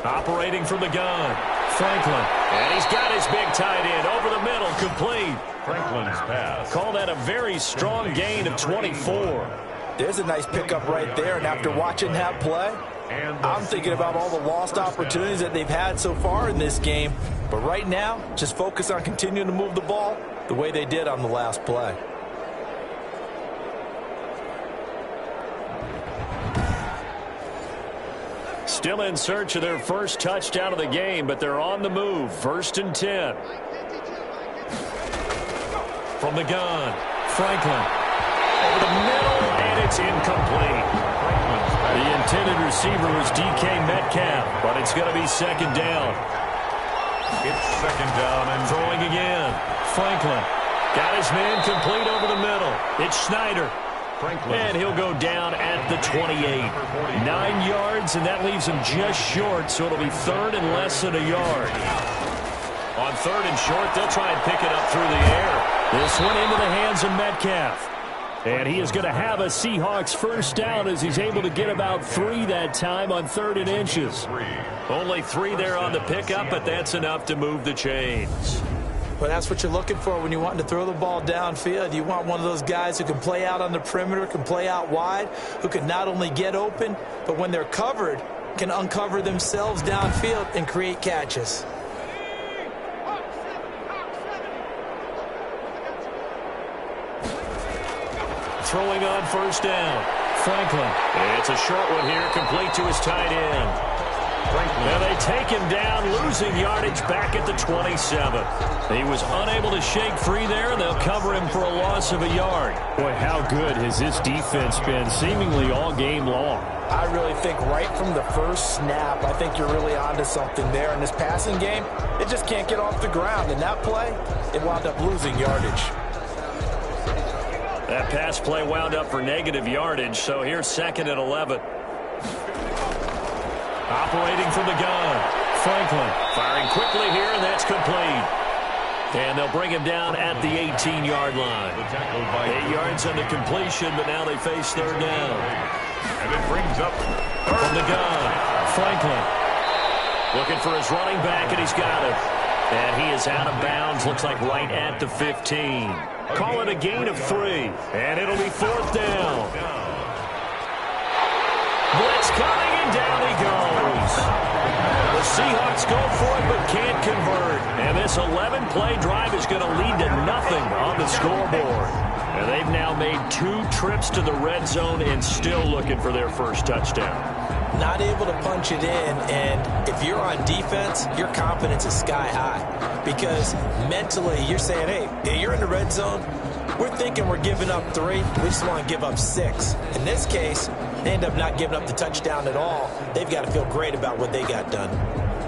Operating from the gun, Franklin. And he's got his big tight end over the middle, complete. Franklin's pass. Call that a very strong gain of 24. There's a nice pickup right there, and after watching that play, I'm thinking about all the lost opportunities that they've had so far in this game. But right now, just focus on continuing to move the ball the way they did on the last play. Still in search of their 1st touchdown of the game, but they're on the move. 1st and 10. From the gun, Franklin. Over the middle, and it's incomplete. The intended receiver was DK Metcalf, but it's going to be 2nd down. It's 2nd down and throwing again. Franklin got his man complete over the middle. It's Schneider. And he'll go down at the 28. 9 yards, and that leaves him just short, so it'll be 3rd and less than a yard. On 3rd and short, they'll try and pick it up through the air. This one into the hands of Metcalf. And he is going to have a Seahawks 1st down as he's able to get about 3 that time on 3rd and inches. Only 3 there on the pickup, but that's enough to move the chains. Well, that's what you're looking for when you want to throw the ball downfield. You want one of those guys who can play out on the perimeter, can play out wide, who can not only get open, but when they're covered, can uncover themselves downfield and create catches. Throwing on first down. Franklin. It's a short one here, complete to his tight end. Now they take him down, losing yardage back at the 27. He was unable to shake free there, and they'll cover him for a loss of a yard. Boy, how good has this defense been seemingly all game long? I really think right from the first snap, I think you're really onto something there. In this passing game, it just can't get off the ground. In that play, it wound up losing yardage. That pass play wound up for negative yardage, so here's 2nd and 11. Operating from the gun. Franklin firing quickly here, and that's complete. And they'll bring him down at the 18-yard line. 8 yards on the completion, but now they face 3rd down. And it brings up From the gun, Franklin looking for his running back, and he's got it. And he is out of bounds, looks like right at the 15. Call it a gain of 3, and it'll be 4th down. Blitz coming, and down he goes. The Seahawks go for it, but can't convert. And this 11-play drive is going to lead to nothing on the scoreboard. And they've now made 2 trips to the red zone and still looking for their first touchdown. Not able to punch it in, and if you're on defense, your confidence is sky high. Because mentally, you're saying, hey, you're in the red zone. We're thinking we're giving up 3. We just want to give up 6. In this case, they end up not giving up the touchdown at all. They've got to feel great about what they got done.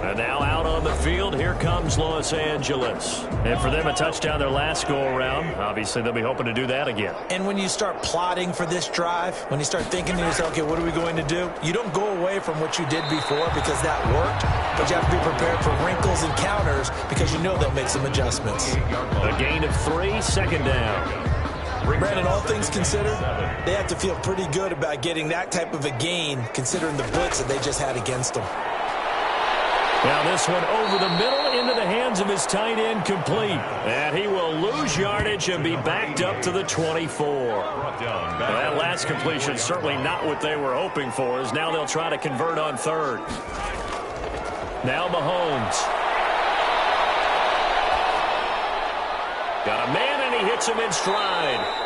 And now out on the field, here comes Los Angeles. And for them, a touchdown their last go-around. Obviously, they'll be hoping to do that again. And when you start plotting for this drive, when you start thinking to yourself, okay, what are we going to do? You don't go away from what you did before because that worked, but you have to be prepared for wrinkles and counters because you know they'll make some adjustments. A gain of 3, 2nd down. Brandon, all things considered, they have to feel pretty good about getting that type of a gain considering the blitz that they just had against them. Now this one over the middle into the hands of his tight end, complete. And he will lose yardage and be backed up to the 24. That last completion certainly not what they were hoping for, as now they'll try to convert on 3rd. Now Mahomes. Got a man, and he hits him in stride.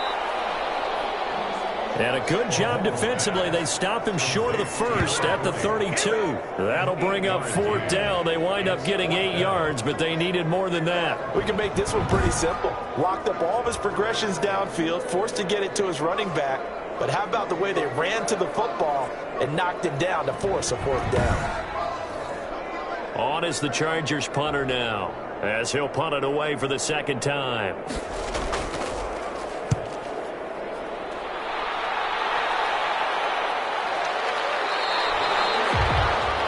And a good job defensively. They stop him short of the 1st at the 32. That'll bring up 4th down. They wind up getting 8 yards, but they needed more than that. We can make this one pretty simple. Locked up all of his progressions downfield, forced to get it to his running back. But how about the way they ran to the football and knocked him down to force a 4th down? On is the Chargers punter now, as he'll punt it away for the 2nd time.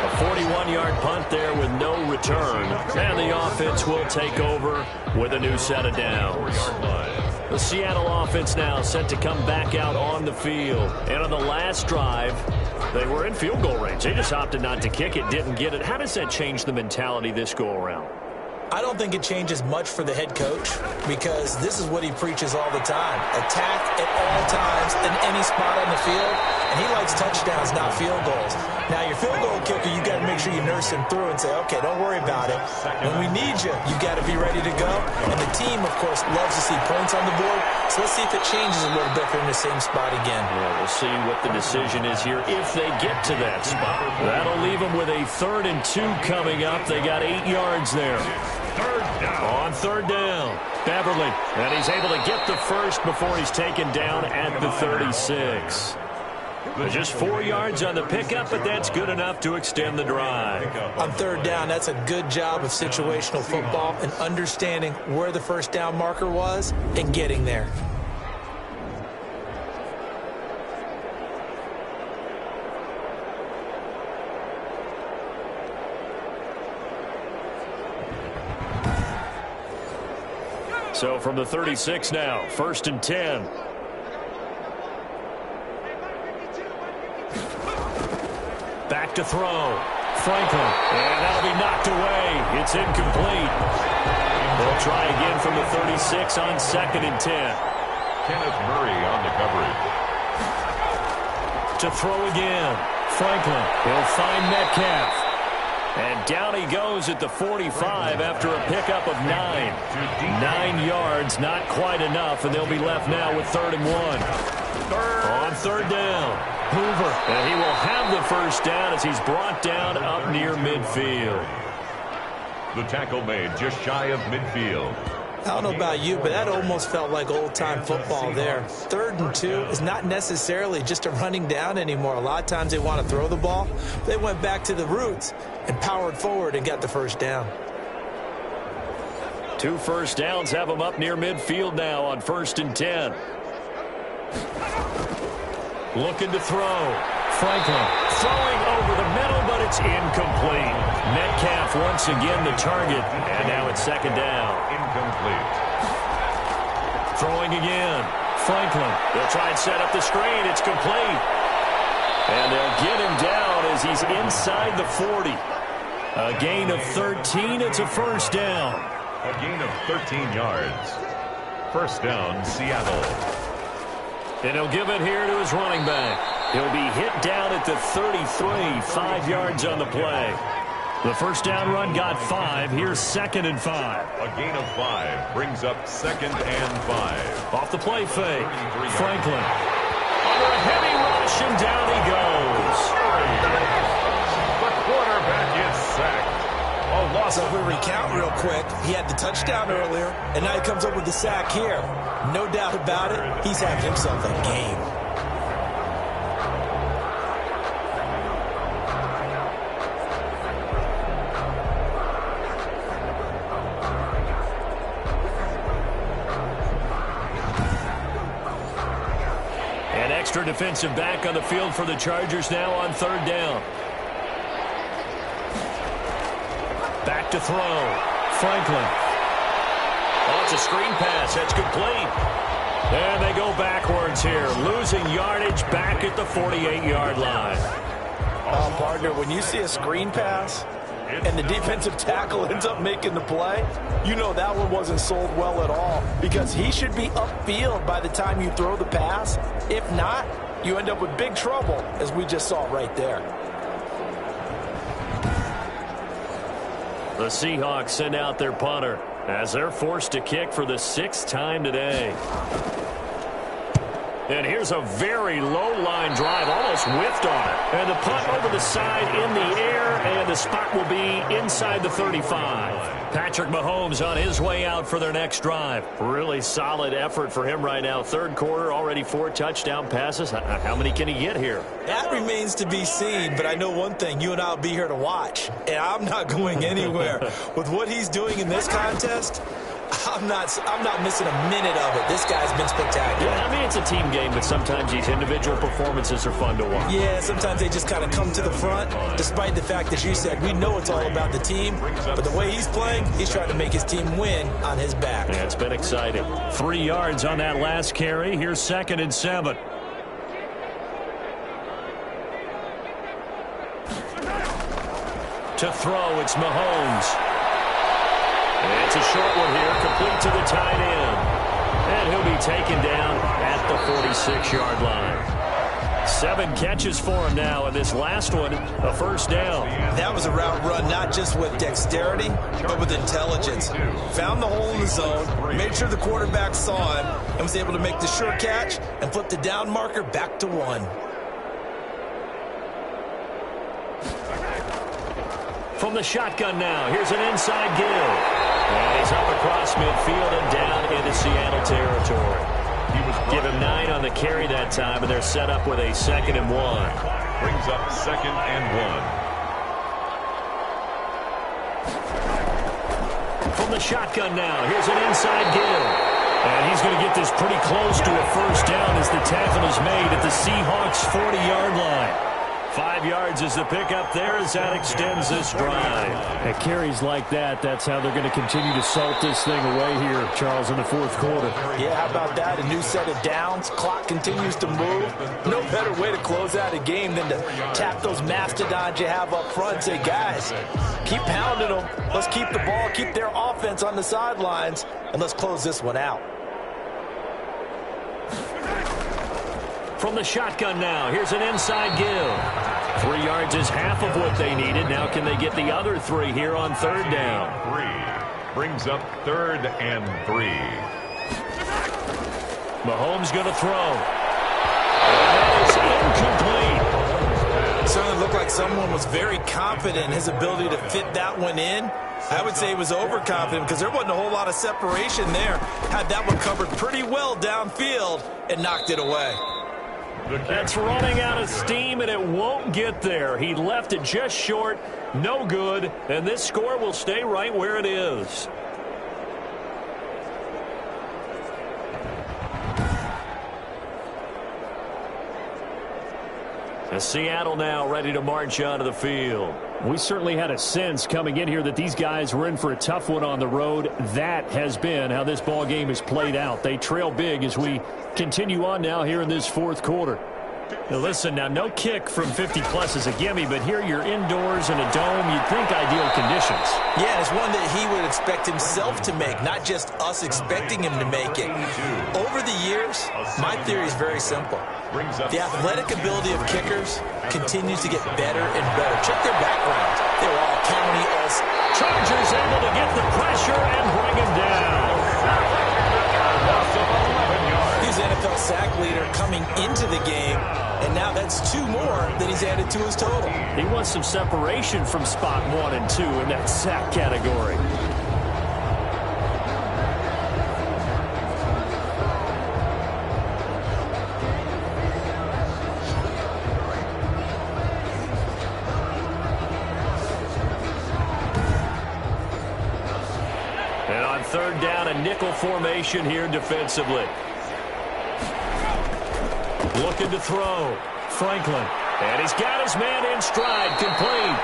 A 41-yard punt there with no return. And the offense will take over with a new set of downs. The Seattle offense now set to come back out on the field. And on the last drive, they were in field goal range. They just opted not to kick it, didn't get it. How does that change the mentality this go-around? I don't think it changes much for the head coach because this is what he preaches all the time. Attack at all times in any spot on the field, and he likes touchdowns, not field goals. Now, your field goal kicker, you got to make sure you nurse him through and say, okay, don't worry about it. When we need you, you got to be ready to go. And the team, of course, loves to see points on the board, so let's see if it changes a little bit if they're in the same spot again. Yeah, we'll see what the decision is here if they get to that spot. That'll leave them with a 3rd and 2 coming up. They got 8 yards there. 3rd down. On 3rd down, Beverly. And he's able to get the first before he's taken down at the 36. Just 4 yards on the pickup, but that's good enough to extend the drive. On 3rd down, that's a good job of situational football and understanding where the first down marker was and getting there. So from the 36 now, 1st and 10. Back to throw. Franklin. And that'll be knocked away. It's incomplete. They'll try again from the 36 on 2nd and 10. Kenneth Murray on the coverage. To throw again. Franklin. He'll find Metcalf. And down he goes at the 45 after a pickup of 9. 9 yards, not quite enough, and they'll be left now with 3rd and 1. On 3rd down, Hoover. And he will have the first down as he's brought down up near midfield. The tackle made just shy of midfield. I don't know about you, but that almost felt like old-time football there. 3rd and 2 is not necessarily just a running down anymore. A lot of times they want to throw the ball. They went back to the roots and powered forward and got the first down. 2 first downs have them up near midfield now on 1st and 10. Looking to throw. Franklin throwing over the middle, but it's incomplete. Metcalf once again the target, and now it's 2nd down. Incomplete. Throwing again. Franklin. They'll try and set up the screen. It's complete. And they'll get him down as he's inside the 40. A gain of 13. It's a first down. A gain of 13 yards. First down, Seattle. And he'll give it here to his running back. He'll be hit down at the 33, 5 yards on the play. The first down run got 5. Here's 2nd and 5. A gain of 5 brings up 2nd and 5. Off the play fake. Franklin. Under a heavy rush, and down he goes. The quarterback is sacked. A loss. So if we recount real quick, he had the touchdown earlier, and now he comes up with the sack here. No doubt about it, he's having himself a game. An extra defensive back on the field for the Chargers now on 3rd down. Back to throw. Franklin. Oh, it's a screen pass. That's complete. And they go backwards here, losing yardage back at the 48-yard line. Oh, partner, when you see a screen pass and the defensive tackle ends up making the play, you know that one wasn't sold well at all, because he should be upfield by the time you throw the pass. If not, you end up with big trouble, as we just saw right there. The Seahawks send out their punter as they're forced to kick for the 6th time today. And here's a very low-line drive, almost whiffed on it. And the punt over the side in the air, and the spot will be inside the 35. Patrick Mahomes on his way out for their next drive. Really solid effort for him right now. 3rd quarter, already 4 touchdown passes. How many can he get here? That remains to be seen, but I know one thing. You and I will be here to watch, and I'm not going anywhere. With what he's doing in this contest, I'm not missing a minute of it. This guy's been spectacular. Yeah, I mean, it's a team game, but sometimes these individual performances are fun to watch. Yeah, sometimes they just kind of come to the front, despite the fact that you said we know it's all about the team, but the way he's playing, he's trying to make his team win on his back. Yeah, it's been exciting. 3 yards on that last carry. Here's 2nd and 7. To throw, it's Mahomes. It's a short one here, complete to the tight end. And he'll be taken down at the 46-yard line. 7 catches for him now, and this last one, a first down. That was a route run not just with dexterity, but with intelligence. Found the hole in the zone, made sure the quarterback saw him, and was able to make the sure catch and flip the down marker back to 1. From the shotgun now, here's an inside give. And he's up across midfield and down into Seattle territory. Give him 9 on the carry that time, and they're set up with a 2nd and 1. Brings up 2nd and 1. From the shotgun now, here's an inside give. And he's going to get this pretty close to a first down as the tackle is made at the Seahawks' 40-yard line. 5 yards is the pickup there as that extends this drive. At carries like that, that's how they're going to continue to salt this thing away here, Charles, in the fourth quarter. Yeah, how about that? A new set of downs. Clock continues to move. No better way to close out a game than to tap those mastodons you have up front and say, guys, keep pounding them. Let's keep the ball, keep their offense on the sidelines, and let's close this one out. From the shotgun now, here's an inside give. 3 yards is half of what they needed. Now can they get the other 3 here on third down? 3 brings up 3rd and 3. Mahomes going to throw. And that is incomplete. It certainly looked like someone was very confident in his ability to fit that one in. I would say he was overconfident because there wasn't a whole lot of separation there. Had that one covered pretty well downfield and knocked it away. That's running out of steam, and it won't get there. He left it just short, no good, and this score will stay right where it is. And Seattle now ready to march onto the field. We certainly had a sense coming in here that these guys were in for a tough one on the road. That has been how this ball game has played out. They trail big as we continue on now here in this fourth quarter. Now listen, now no kick from 50-plus is a gimme, but here you're indoors in a dome. You'd think ideal conditions. Yeah, it's one that he would expect himself to make, not just us expecting him to make it. Over the years, my theory is very simple. The athletic ability of kickers continues to get better and better. Check their backgrounds. They were all county all. Chargers able to get the pressure and bring him down. He's NFL sack leader coming into the game, and now that's 2 more that he's added to his total. He wants some separation from spot 1 and 2 in that sack category. And on third down, a nickel formation here defensively. Looking to throw. Franklin. And he's got his man in stride. Complete.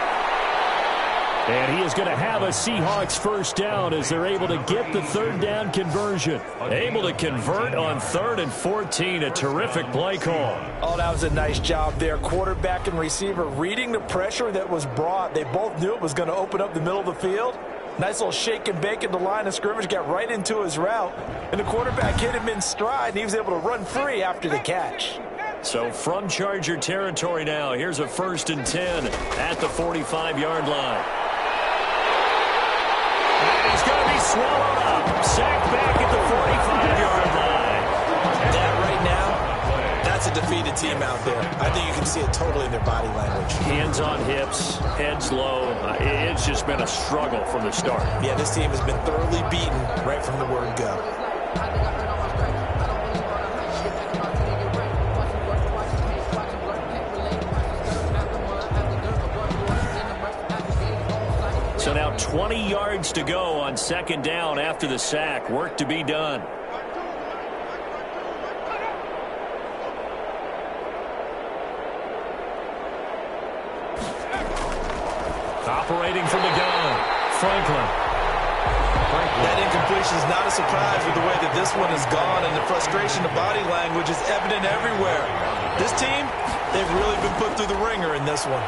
And he is going to have a Seahawks first down as they're able to get the third down conversion. Able to convert on 3rd and 14. A terrific play call. Oh, that was a nice job there. Quarterback and receiver reading the pressure that was brought. They both knew it was going to open up the middle of the field. Nice little shake and bake at the line of scrimmage, got right into his route, and the quarterback hit him in stride, and he was able to run free after the catch. So from Charger territory now, here's a 1st and 10 at the 45-yard line. And he's going to be swallowed up. Sacked back at the 45-yard line. That right now, that's a defeated team out there. I think you can see it totally in their body language. Hands on hips, heads low. It's just been a struggle from the start. Yeah, this team has been thoroughly beaten right from the word go. So now 20 yards to go on 2nd down after the sack. Work to be done. Operating from the gun, Franklin. That incompletion is not a surprise with the way that this one has gone, and the frustration of body language is evident everywhere. This team, they've really been put through the ringer in this one.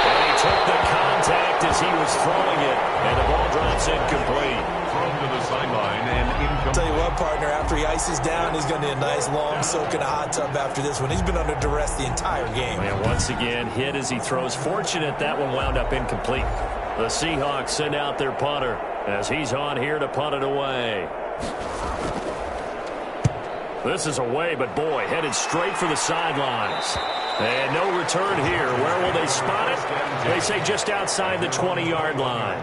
And he took the contact as he was throwing it, and the ball drops incomplete. Thrown to the sideline and incomplete. Tell you what, partner, after he ices down, he's going to need a nice long soak in a hot tub after this one. He's been under duress the entire game. And once again, hit as he throws. Fortunate that one wound up incomplete. The Seahawks send out their punter as he's on here to punt it away. This is away, but boy, headed straight for the sidelines. And no return here. Where will they spot it? They say just outside the 20-yard line.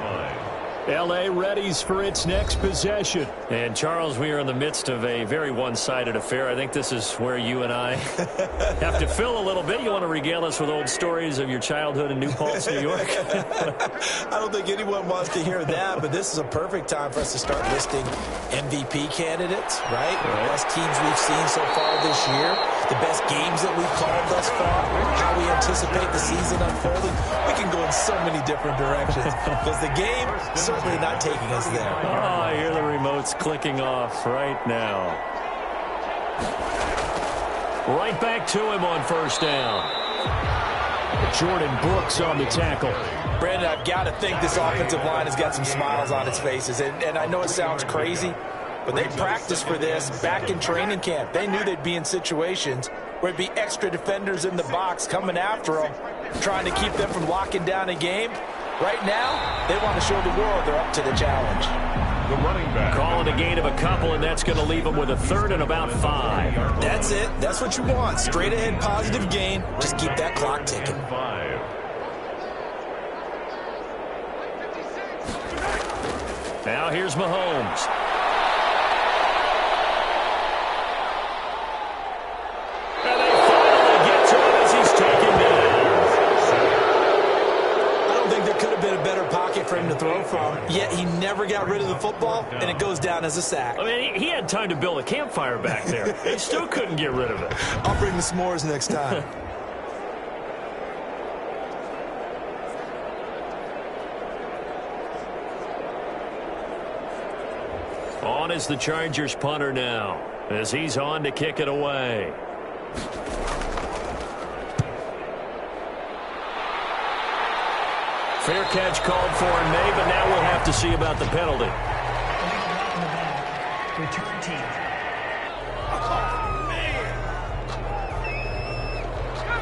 L.A. readies for its next possession. And, Charles, we are in the midst of a very one-sided affair. I think this is where you and I have to fill a little bit. You want to regale us with old stories of your childhood in New Paltz, New York? I don't think anyone wants to hear that, but this is a perfect time for us to start listing MVP candidates, right? The best teams we've seen so far this year, the best games that we've called thus far, how we anticipate the season unfolding. We can go in so many different directions because the game certainly not taking us there. Oh, I hear the remotes clicking off right now. Right back to him on first down. Jordan Brooks on the tackle. Brandon, I've got to think this offensive line has got some smiles on its faces. And I know it sounds crazy, but they practiced for this back in training camp. They knew they'd be in situations where it'd be extra defenders in the box coming after them, trying to keep them from locking down a game. Right now, they want to show the world they're up to the challenge. The running back. Calling a gain of a couple, and that's going to leave them with a third and about 5. That's it. That's what you want. Straight ahead positive gain. Just keep that clock ticking. 5. Now here's Mahomes. And they finally get to him as he's taken down. I don't think there could have been a better pocket for him to throw from, yet he never got rid of the football, and it goes down as a sack. I mean, he had time to build a campfire back there. He still couldn't get rid of it. I'll bring the s'mores next time. On is the Chargers punter now, as he's on to kick it away. Fair catch called for in May, but now we'll have to see about the penalty. Return team.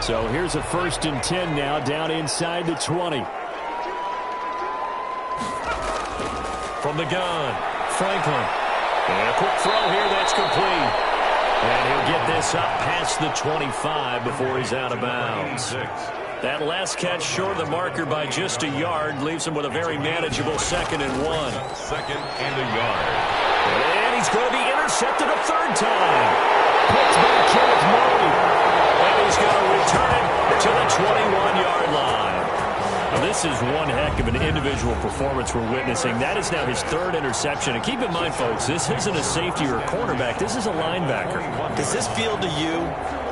So here's a 1st and 10 now, down inside the 20. From the gun, Franklin. And a quick throw here, that's complete. And he'll get this up past the 25 before he's out of bounds. That last catch short of the marker by just a yard leaves him with a very manageable 2nd and 1. 2nd and a yard. And he's going to be intercepted a 3rd time. Picked by Kenneth Murray. And he's going to return it to the 21-yard line. Now, this is one heck of an individual performance we're witnessing. That is now his 3rd interception. And keep in mind, folks, this isn't a safety or a cornerback. This is a linebacker. Does this feel to you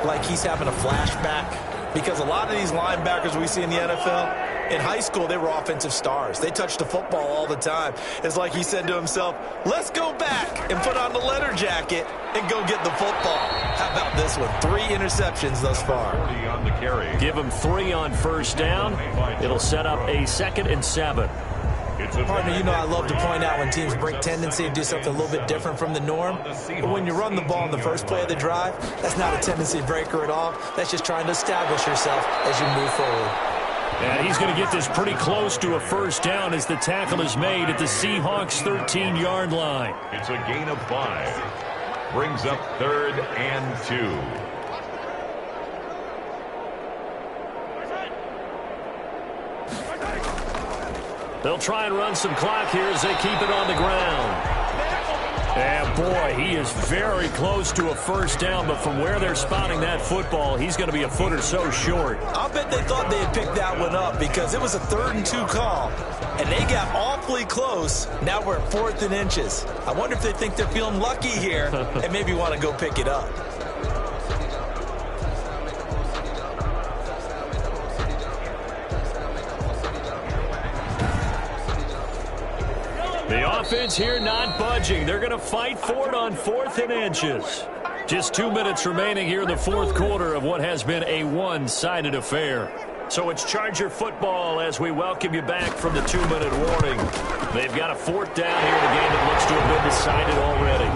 like he's having a flashback? Because a lot of these linebackers we see in the NFL, in high school, they were offensive stars. They touched the football all the time. It's like he said to himself, let's go back and put on the leather jacket and go get the football. How about this one? 3 interceptions thus far. 40 on the carry. Give him 3 on first down. It'll set up a 2nd and 7. Partner, you know I love to point out when teams break tendency and do something a little bit different from the norm. But when you run the ball in the first play of the drive, that's not a tendency breaker at all. That's just trying to establish yourself as you move forward. And he's going to get this pretty close to a 1st down as the tackle is made at the Seahawks' 13-yard line. It's a gain of 5. Brings up 3rd and 2. They'll try and run some clock here as they keep it on the ground. And boy, he is very close to a 1st down, but from where they're spotting that football, he's going to be a foot or so short. I'll bet they thought they had picked that one up because it was a 3rd and 2 call, and they got awfully close. Now we're at 4th and inches. I wonder if they think they're feeling lucky here and maybe want to go pick it up. The offense here not budging. They're going to fight for it on 4th and inches. Just 2 minutes remaining here in the 4th quarter of what has been a one-sided affair. So it's Charger football as we welcome you back from the 2-minute warning. They've got a 4th down here in a game that looks to have been decided already.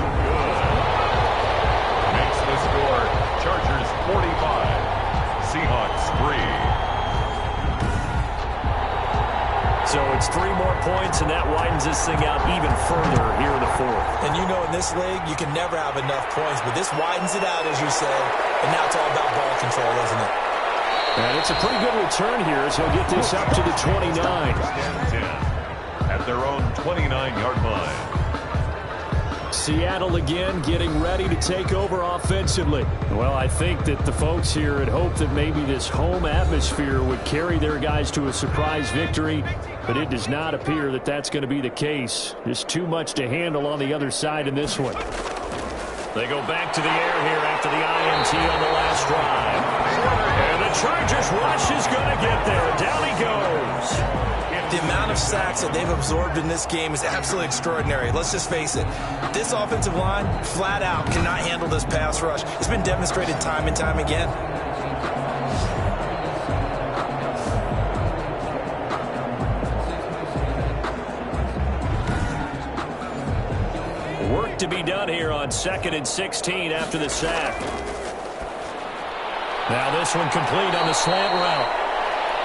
Makes the score Chargers 45, Seahawks 3. So it's 3 more points, and that widens this thing out even further here in the 4th. And you know in this league, you can never have enough points, but this widens it out, as you say, and now it's all about ball control, isn't it? And it's a pretty good return here, so he'll get this up to the 29. At at their own 29-yard line. Seattle again getting ready to take over offensively. Well, I think that the folks here had hoped that maybe this home atmosphere would carry their guys to a surprise victory, but it does not appear that that's going to be the case. Just too much to handle on the other side in this one. They go back to the air here after the INT on the last drive. And the Chargers rush is going to get there. Down he goes. The amount of sacks that they've absorbed in this game is absolutely extraordinary. Let's just face it. This offensive line, flat out, cannot handle this pass rush. It's been demonstrated time and time again. Work to be done here on 2nd and 16 after the sack. Now this one complete on the slant route.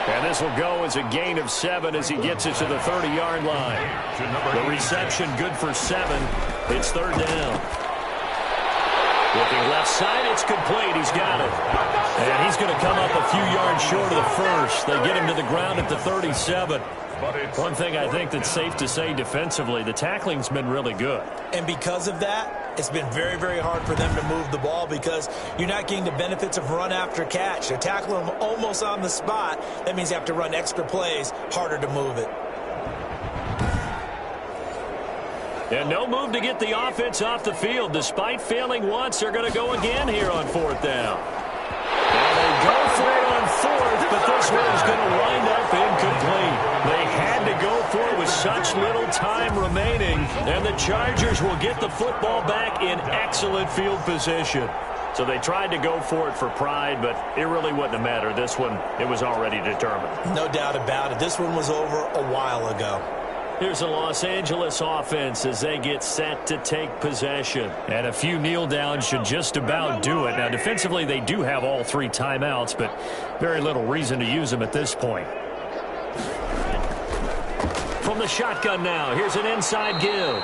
And this will go as a gain of 7 as he gets it to the 30-yard line. The reception good for 7. It's 3rd down. Looking left side, it's complete. He's got it. And he's going to come up a few yards short of the first. They get him to the ground at the 37. One thing I think that's safe to say defensively, the tackling's been really good. And because of that, it's been very, very hard for them to move the ball because you're not getting the benefits of run after catch. They're tackling them almost on the spot. That means you have to run extra plays, harder to move it. And no move to get the offense off the field. Despite failing once, they're going to go again here on 4th down. And they go for it on 4th, but this one is going to wind up incomplete. They had to go for it with such little time remaining, and the Chargers will get the football back in excellent field position. So they tried to go for it for pride, but it really wouldn't have mattered. This one, it was already determined. No doubt about it. This one was over a while ago. Here's the Los Angeles offense as they get set to take possession. And a few kneel downs should just about do it. Now, defensively, they do have all 3 timeouts, but very little reason to use them at this point. From the shotgun now, here's an inside give.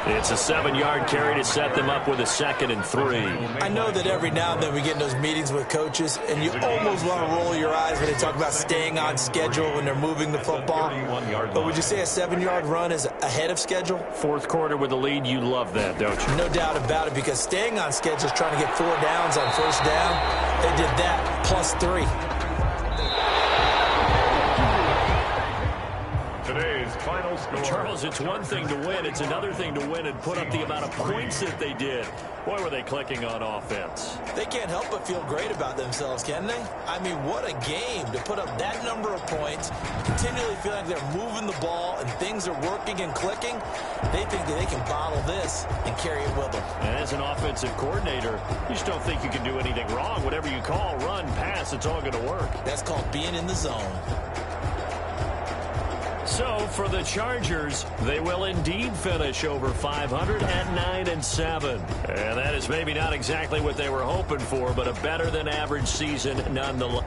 It's a 7-yard carry to set them up with a 2nd and 3. I know that every now and then we get in those meetings with coaches, and you almost want to roll your eyes when they talk about staying on schedule when they're moving the football. But would you say a 7-yard run is ahead of schedule? 4th quarter with the lead, you love that, don't you? No doubt about it, because staying on schedule is trying to get 4 downs on 1st down. They did that, plus 3. Today's final score. Charles, it's one thing to win. It's another thing to win and put up the amount of points that they did. Boy, were they clicking on offense. They can't help but feel great about themselves, can they? I mean, what a game to put up that number of points, continually feeling like they're moving the ball and things are working and clicking. They think that they can bottle this and carry it with them. And as an offensive coordinator, you just don't think you can do anything wrong. Whatever you call, run, pass, it's all going to work. That's called being in the zone. So for the Chargers, they will indeed finish over 500 at 9-7. And that is maybe not exactly what they were hoping for, but a better than average season nonetheless.